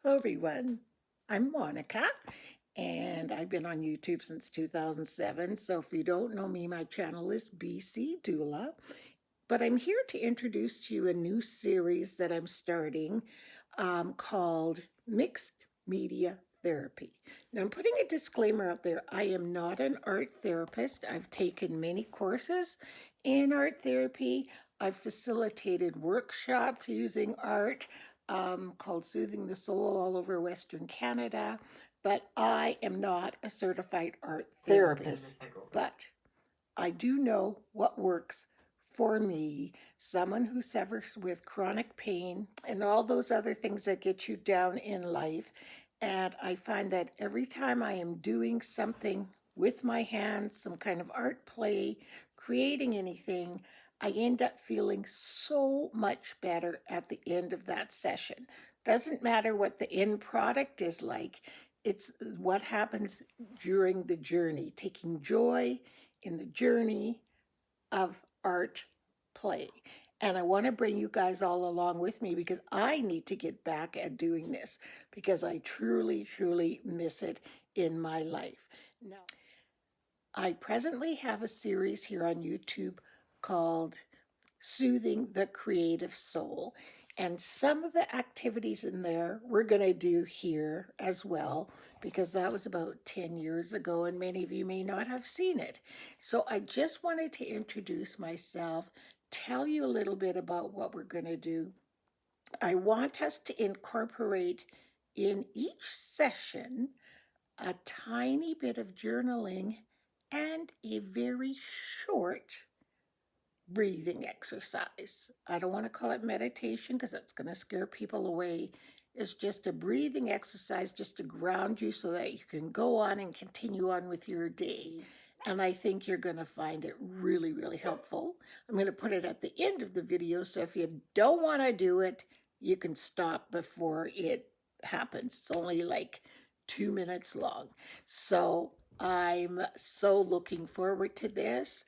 Hello everyone, I'm Monica and I've been on YouTube since 2007. So if you don't know me, my channel is BC Doula. But I'm here to introduce to you a new series that I'm starting called Mixed Media Therapy. Now I'm putting a disclaimer out there. I am not an art therapist. I've taken many courses in art therapy. I've facilitated workshops using art called Soothing the Soul all over Western Canada, but I am not a certified art therapist. But I do know what works for me, someone who suffers with chronic pain and all those other things that get you down in life. And I find that every time I am doing something with my hands, some kind of art play, creating anything, I end up feeling so much better at the end of that session. Doesn't matter what the end product is like, it's what happens during the journey, taking joy in the journey of art play. And I want to bring you guys all along with me because I need to get back at doing this because I truly, truly miss it in my life. Now, I presently have a series here on YouTube called Soothing the Creative Soul. And some of the activities in there we're going to do here as well, because that was about 10 years ago and many of you may not have seen it. So I just wanted to introduce myself, tell you a little bit about what we're going to do. I want us to incorporate in each session a tiny bit of journaling and a very short breathing exercise. I don't want to call it meditation because that's going to scare people away. It's just a breathing exercise just to ground you so that you can go on and continue on with your day. And I think you're going to find it really, really helpful. I'm going to put it at the end of the video, so if you don't want to do it, you can stop before it happens. It's only like 2 minutes long. So I'm so looking forward to this.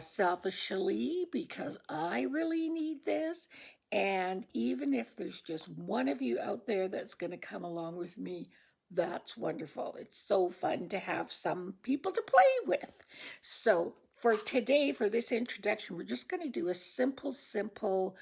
Selfishly, because I really need this. And even if there's just one of you out there that's going to come along with me, that's wonderful. It's so fun to have some people to play with. So for today, for this introduction, we're just going to do a simple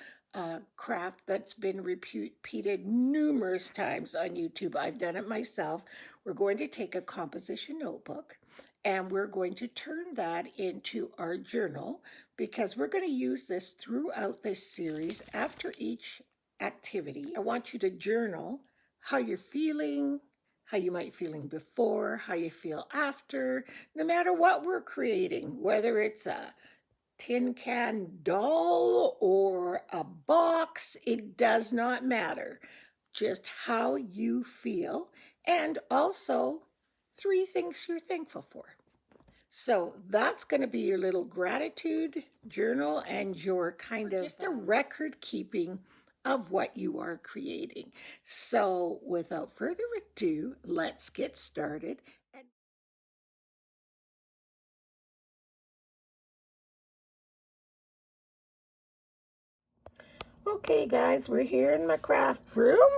craft that's been repeated numerous times on YouTube. I've done it myself. We're going to take a composition notebook and we're going to turn that into our journal because we're going to use this throughout this series. After each activity, I want you to journal how you're feeling, how you might feeling before, how you feel after, no matter what we're creating, whether it's a tin can doll or a box, it does not matter. Just how you feel, and also 3 things you're thankful for. So that's going to be your little gratitude journal and your kind of just a record keeping of what you are creating. So without further ado, let's get started. Okay guys, we're here in my craft room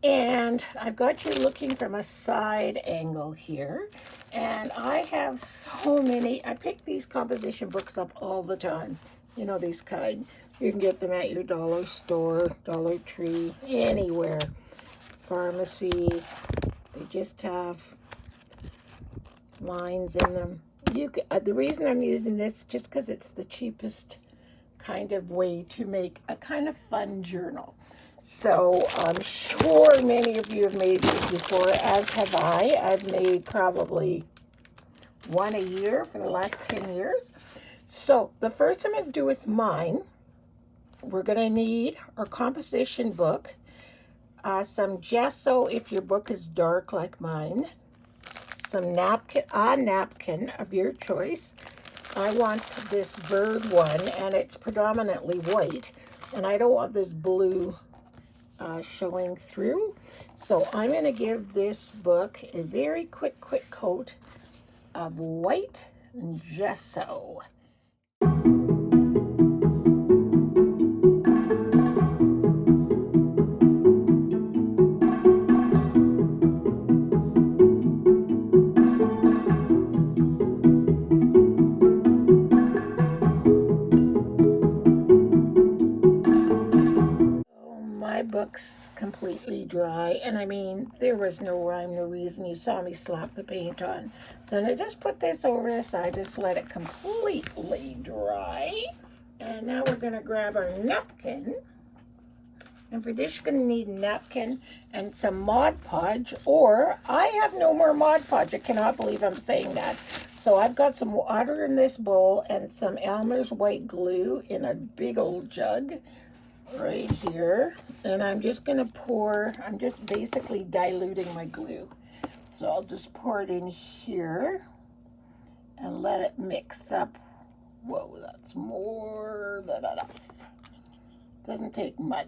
and I've got you looking from a side angle here, and I have so many. I pick these composition books up all the time. You know, these kind. You can get them at your dollar store, Dollar Tree, anywhere. Pharmacy. They just have lines in them. The reason I'm using this just because it's the cheapest kind of way to make a kind of fun journal. So I'm sure many of you have made these before, as have I. I've made probably one a year for the last 10 years. So the first I'm going to do with mine, we're going to need our composition book, some gesso if your book is dark like mine, some napkin, a napkin of your choice. I want this bird one, and it's predominantly white, and I don't want this blue showing through. So I'm going to give this book a very quick coat of white gesso. books completely dry, and I mean, there was no rhyme, no reason. You saw me slap the paint on. So I just put this over the side, just let it completely dry. And now we're going to grab our napkin. And for this, you're going to need a napkin and some Mod Podge, or I have no more Mod Podge. I cannot believe I'm saying that. So I've got some water in this bowl and some Elmer's white glue in a big old jug right here. And I'm just going to pour, I'm just basically diluting my glue. So I'll just pour it in here and let it mix up. Whoa, that's more than enough. Doesn't take much.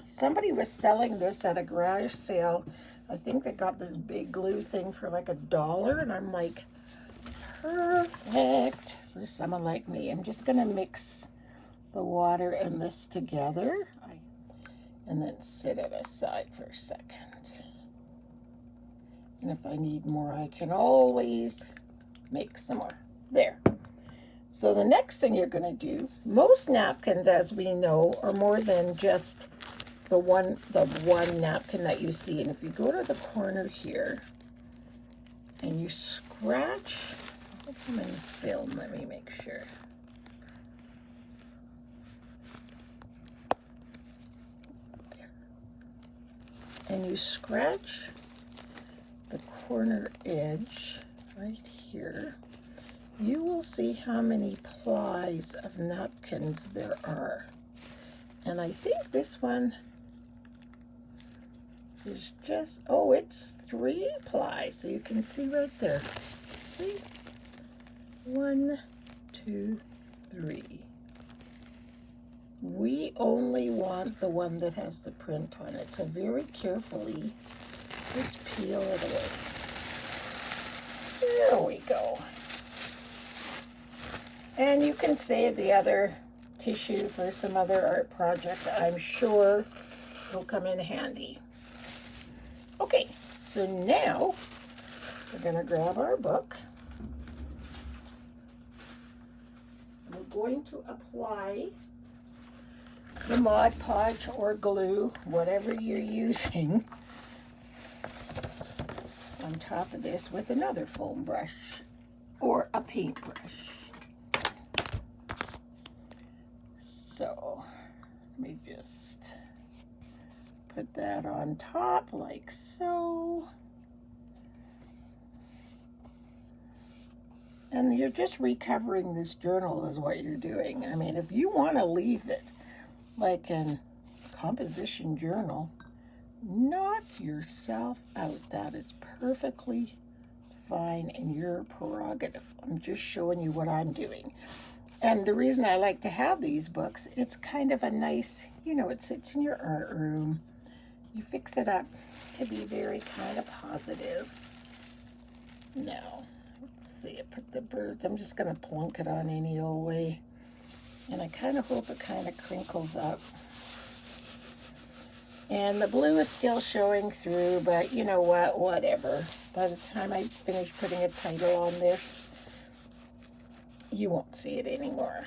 Somebody was selling this at a garage sale. I think they got this big glue thing for like $1, and I'm like, perfect for someone like me. I'm just gonna mix the water and this together, and then set it aside for a second. And if I need more, I can always make some more. There. So the next thing you're going to do, most napkins, as we know, are more than just the one napkin that you see. And if you go to the corner here and you scratch, I'll come in film, let me make sure. And you scratch the corner edge right here, you will see how many plies of napkins there are. And I think this one is just, oh, it's 3 plies. So you can see right there. See? 1, 2, 3. We only want the one that has the print on it. So very carefully, just peel it away. There we go. And you can save the other tissue for some other art project. I'm sure it'll come in handy. Okay, so now we're going to grab our book. We're going to apply the Mod Podge or glue, whatever you're using, on top of this with another foam brush or a paintbrush. So let me just put that on top like so. And you're just recovering this journal is what you're doing. I mean, if you want to leave it like a composition journal, knock yourself out. That is perfectly fine and your prerogative. I'm just showing you what I'm doing. And the reason I like to have these books, it's kind of a nice, you know, it sits in your art room. You fix it up to be very kind of positive. Now, let's see, I put the birds, I'm just going to plunk it on any old way. And I kind of hope it kind of crinkles up. And the blue is still showing through, but you know what, whatever. By the time I finish putting a title on this, you won't see it anymore.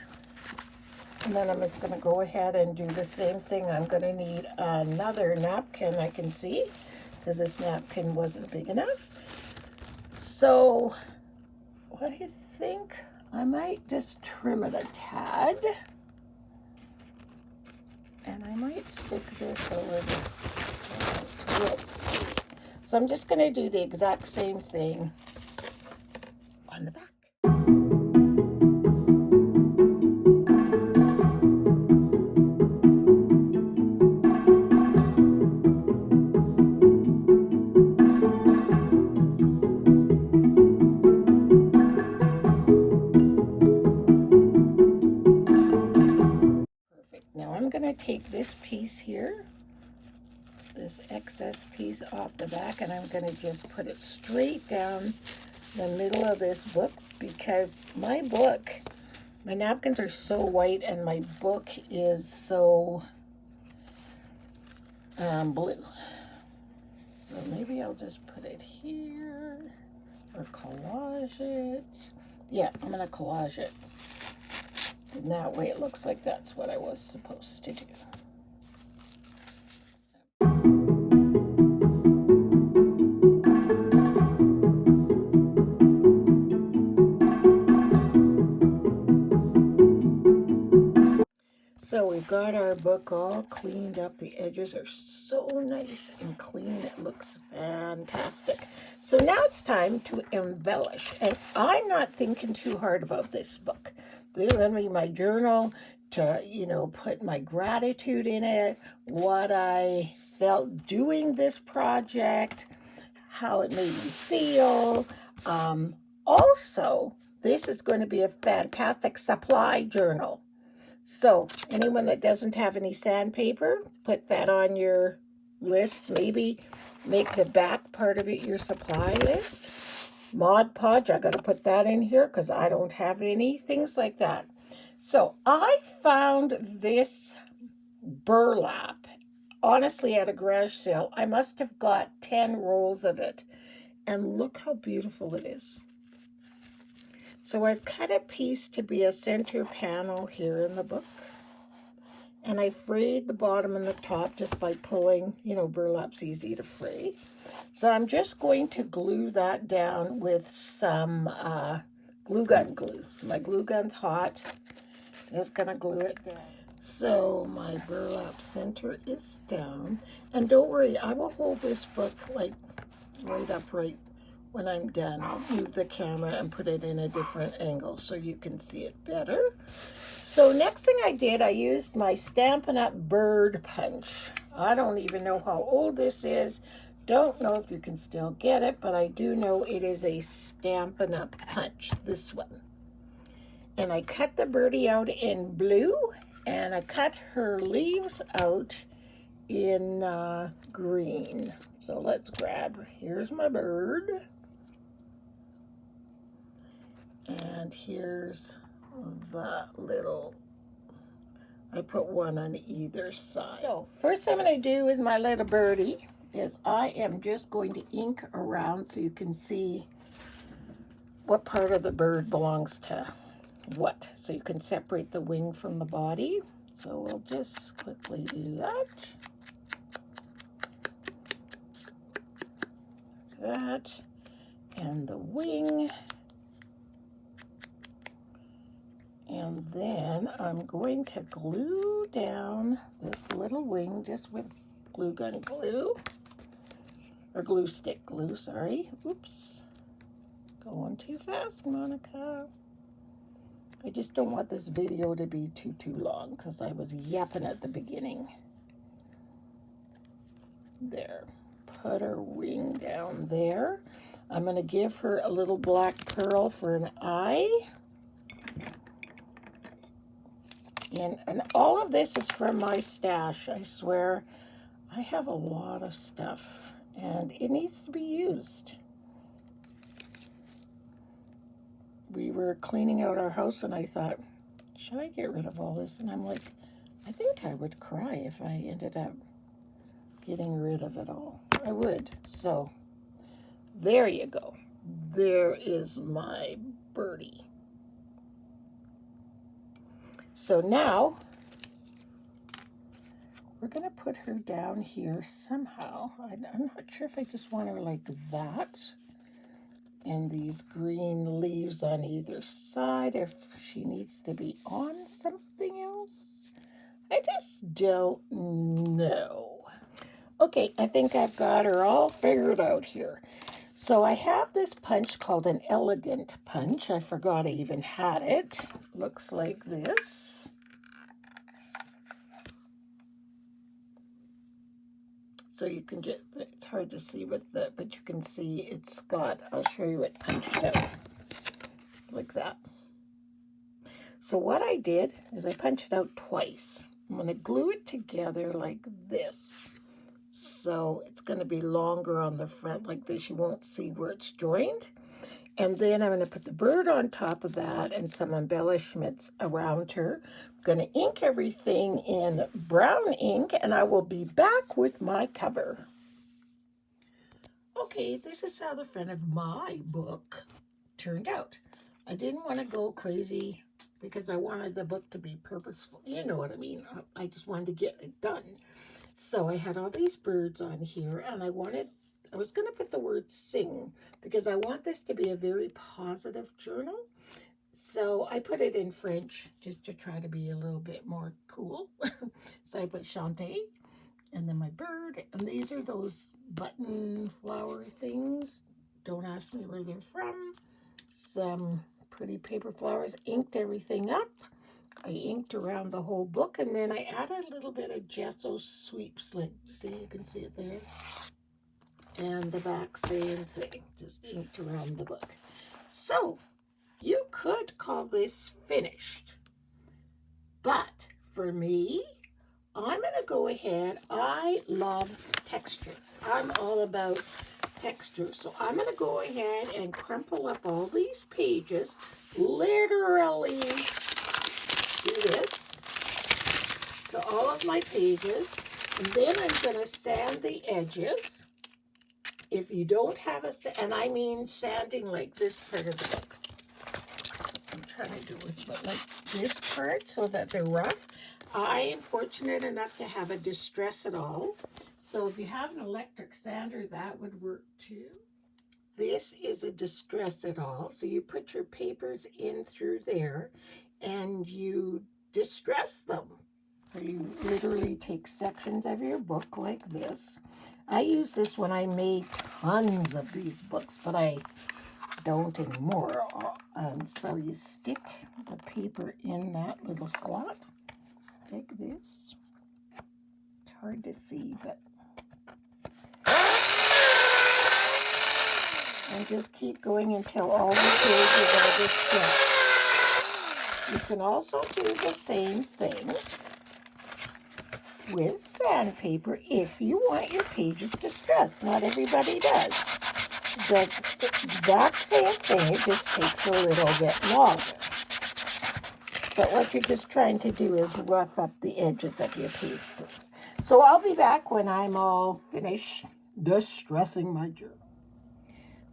And then I'm just going to go ahead and do the same thing. I'm going to need another napkin, I can see, because this napkin wasn't big enough. So, what do you think? I might just trim it a tad. And I might stick this over the, we'll see. So I'm just going to do the exact same thing on the back. Now I'm going to take this piece here, this excess piece off the back, and I'm going to just put it straight down the middle of this book, because my napkins are so white and my book is so blue. So maybe I'll just put it here or collage it. Yeah, I'm going to collage it. And that way it looks like that's what I was supposed to do. we've got our book all cleaned up. The edges are so nice and clean. It looks fantastic. So now it's time to embellish. And I'm not thinking too hard about this book. This is going to be my journal to, put my gratitude in it, what I felt doing this project, how it made me feel. Also, this is going to be a fantastic supply journal. So anyone that doesn't have any sandpaper, put that on your list. Maybe make the back part of it your supply list. Mod Podge, I got to put that in here because I don't have any, things like that. So I found this burlap, honestly, at a garage sale. I must have got 10 rolls of it. And look how beautiful it is. So I've cut a piece to be a center panel here in the book. And I frayed the bottom and the top just by pulling, burlap's easy to fray. So I'm just going to glue that down with some glue gun glue. So my glue gun's hot. Just gonna glue it down. So my burlap center is down. And don't worry, I will hold this book like right upright. When I'm done, I'll move the camera and put it in a different angle so you can see it better. So next thing I did, I used my Stampin' Up! Bird punch. I don't even know how old this is. Don't know if you can still get it, but I do know it is a Stampin' Up! Punch, this one. And I cut the birdie out in blue, and I cut her leaves out in green. So let's grab, here's my bird. And here's the little, I put one on either side. So first I'm going to do with my little birdie is I am just going to ink around so you can see what part of the bird belongs to what. So you can separate the wing from the body. So we'll just quickly do that. That. And the wing. And then I'm going to glue down this little wing just with glue gun glue, or glue stick glue, sorry. Oops, going too fast, Monica. I just don't want this video to be too long because I was yapping at the beginning. There, put her wing down there. I'm going to give her a little black pearl for an eye. And all of this is from my stash. I swear, I have a lot of stuff, and it needs to be used. We were cleaning out our house, and I thought, should I get rid of all this? And I'm like, I think I would cry if I ended up getting rid of it all. I would. So, there you go. There is my birdie. So now, we're going to put her down here somehow. I'm not sure if I just want her like that. And these green leaves on either side, if she needs to be on something else. I just don't know. Okay, I think I've got her all figured out here. So I have this punch called an elegant punch. I forgot I even had it. Looks like this. So you can just, it's hard to see with the, but you can see it's got, I'll show you it punched out like that. So what I did is I punched it out twice. I'm going to glue it together like this. So it's going to be longer on the front like this. You won't see where it's joined. And then I'm going to put the bird on top of that and some embellishments around her. I'm going to ink everything in brown ink, and I will be back with my cover. Okay, this is how the front of my book turned out. I didn't want to go crazy because I wanted the book to be purposeful. You know what I mean? I just wanted to get it done. So I had all these birds on here, and I was going to put the word sing because I want this to be a very positive journal. So I put it in French just to try to be a little bit more cool. So I put Chante and then my bird. And these are those button flower things. Don't ask me where they're from. Some pretty paper flowers. Inked everything up. I inked around the whole book, and then I added a little bit of gesso sweep slick. See, you can see it there. And the back, same thing, just inked around the book. So you could call this finished, but for me, I'm going to go ahead. I love texture. I'm all about texture. So I'm going to go ahead and crumple up all these pages, literally do this to all of my pages, and then I'm going to sand the edges. If you don't have and I mean sanding like this part of the book. I'm trying to do it, but like this part so that they're rough. I am fortunate enough to have a Distress It All. So if you have an electric sander, that would work too. This is a Distress It All. So you put your papers in through there and you distress them. So you literally take sections of your book like this. I use this when I made tons of these books, but I don't anymore. And so you stick the paper in that little slot like this. It's hard to see, but and just keep going until all the pages are distressed. You can also do the same thing with sandpaper if you want your pages distressed. Not everybody does. That's the exact same thing, it just takes a little bit longer. But what you're just trying to do is rough up the edges of your pages. So I'll be back when I'm all finished distressing my journal.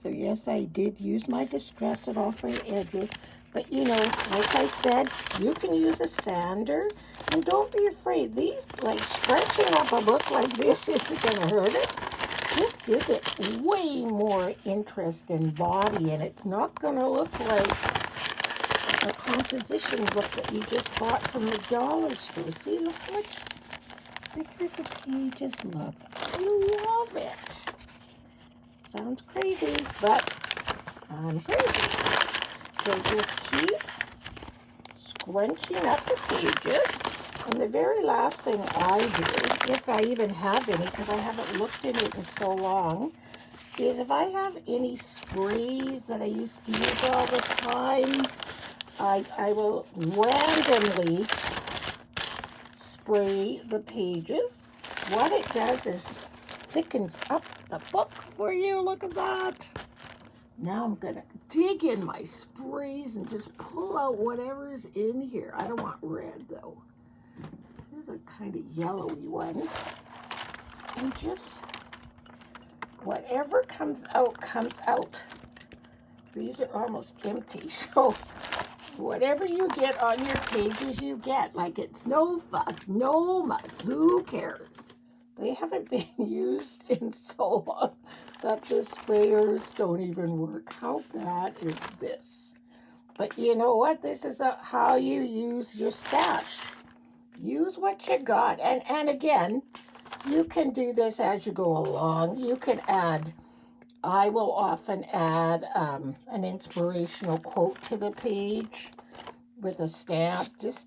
So yes, I did use my Distress It All for the edges. But you know, like I said, you can use a sander. And don't be afraid. These, like stretching up a book like this isn't going to hurt it. This gives it way more interest and body. And it's not going to look like a composition book that you just bought from the dollar store. See, look how much thicker the pages look. I love it. Sounds crazy, but I'm crazy. So just keep scrunching up the pages. And the very last thing I do, if I even have any, because I haven't looked at it in so long, is if I have any sprays that I used to use all the time, I will randomly spray the pages. What it does is thickens up the book for you. Look at that. Now I'm going to dig in my sprays and just pull out whatever's in here. I don't want red though. Here's a kind of yellowy one. And just whatever comes out, comes out. These are almost empty, so whatever you get on your pages, you get. Like it's no fuss, no muss. Who cares? They haven't been used in so long that the sprayers don't even work. How bad is this? But you know what? This is how you use your stash. Use what you got. And again, you can do this as you go along. You can add, I will often add an inspirational quote to the page with a stamp. Just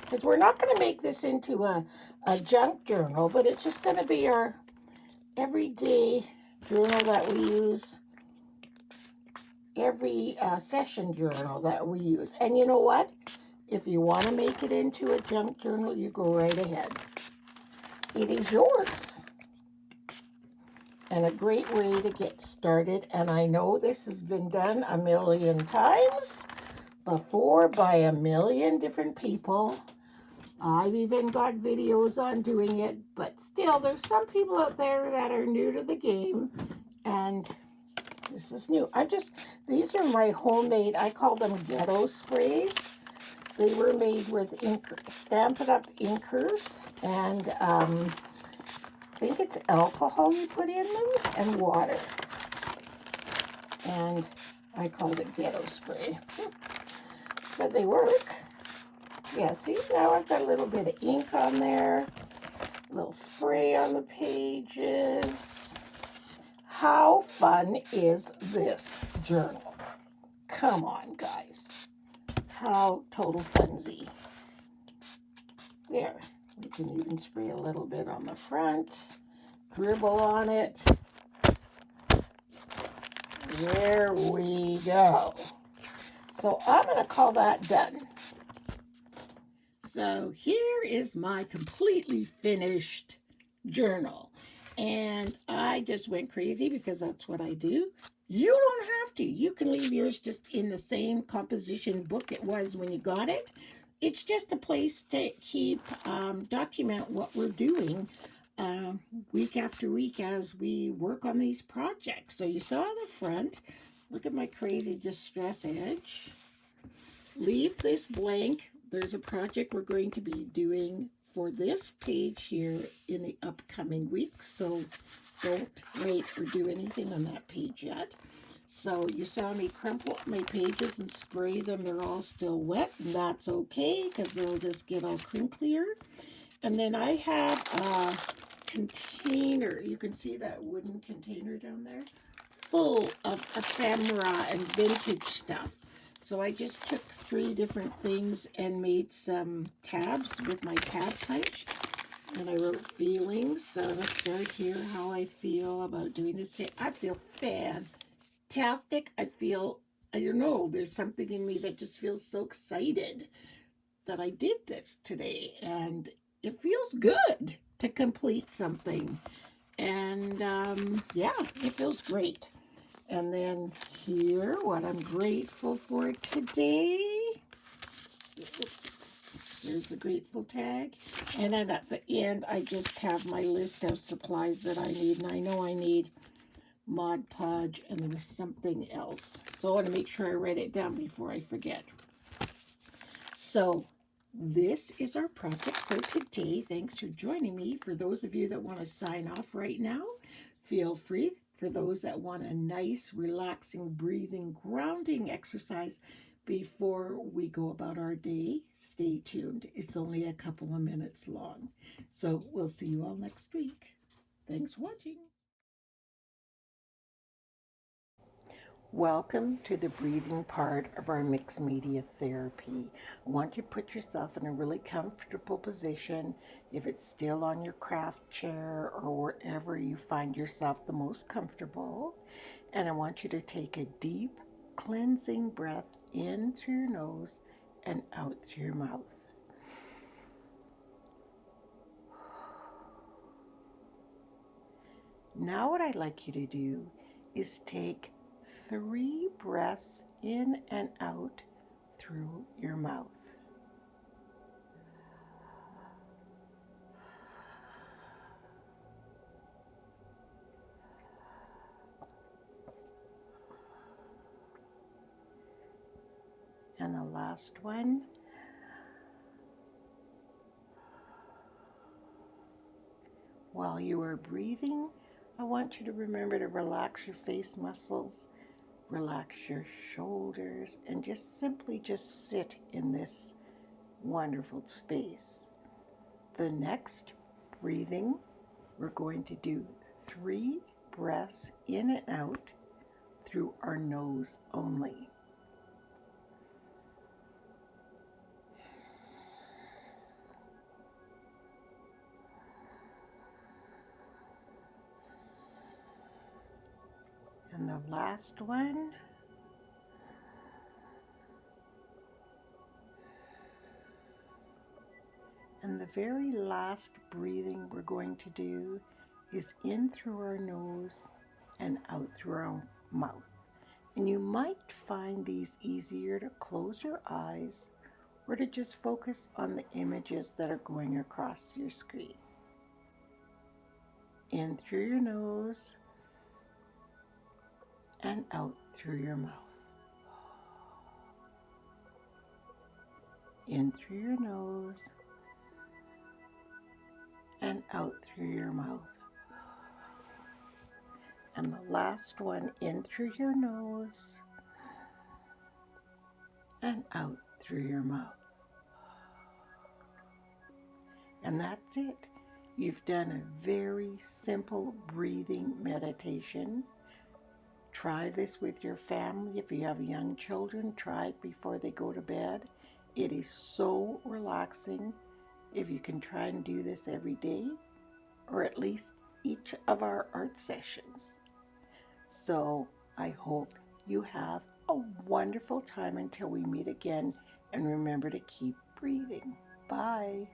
because we're not going to make this into a junk journal, but it's just going to be our everyday journal that we use, every session journal that we use. And you know what? If you want to make it into a junk journal, you go right ahead. It is yours. And a great way to get started. And I know this has been done a million times before by a million different people. I've even got videos on doing it, but still there's some people out there that are new to the game, and this is new. These are my homemade, I call them ghetto sprays. They were made with Stampin' Up inkers, and I think it's alcohol you put in them, and water. And I called it ghetto spray. but they work. Yeah, see, now I've got a little bit of ink on there, a little spray on the pages. How fun is this journal? Come on, guys. How total funsy. There, you can even spray a little bit on the front, dribble on it. There we go. So I'm going to call that done. So here is my completely finished journal. And I just went crazy because that's what I do. You don't have to. You can leave yours just in the same composition book it was when you got it. It's just a place to keep, document what we're doing week after week as we work on these projects. So you saw the front. Look at my crazy distress edge. Leave this blank. There's a project we're going to be doing for this page here in the upcoming weeks, so don't wait or do anything on that page yet. So you saw me crumple up my pages and spray them. They're all still wet, and that's okay because they'll just get all crinklier. And then I have a container. You can see that wooden container down there full of ephemera and vintage stuff. So I just took 3 different things and made some tabs with my tab punch. And I wrote feelings. So let's start here, how I feel about doing this today. I feel fantastic. I don't know, there's something in me that just feels so excited that I did this today. And it feels good to complete something. And yeah, it feels great. And then here, what I'm grateful for today. Oops, here's the grateful tag. And then at the end, I just have my list of supplies that I need. And I know I need Mod Podge and then something else. So I want to make sure I write it down before I forget. So this is our project for today. Thanks for joining me. For those of you that want to sign off right now, feel free. For those that want a nice, relaxing, breathing, grounding exercise before we go about our day, stay tuned. It's only a couple of minutes long. So we'll see you all next week. Thanks for watching. Welcome to the breathing part of our mixed media therapy. I want you to put yourself in a really comfortable position, if it's still on your craft chair or wherever you find yourself the most comfortable. And I want you to take a deep, cleansing breath in through your nose and out through your mouth. Now what I'd like you to do is take 3 breaths in and out through your mouth. And the last one. While you are breathing, I want you to remember to relax your face muscles, relax your shoulders, and just simply just sit in this wonderful space. The next breathing, we're going to do 3 breaths in and out through our nose only. And the last one. And the very last breathing we're going to do is in through our nose and out through our mouth. And you might find these easier to close your eyes or to just focus on the images that are going across your screen. In through your nose and out through your mouth. In through your nose and out through your mouth. And the last one, in through your nose and out through your mouth. And that's it. You've done a very simple breathing meditation. Try this with your family. If you have young children, try it before they go to bed. It is so relaxing. If you can try and do this every day, or at least each of our art sessions. So I hope you have a wonderful time until we meet again, and remember to keep breathing. Bye.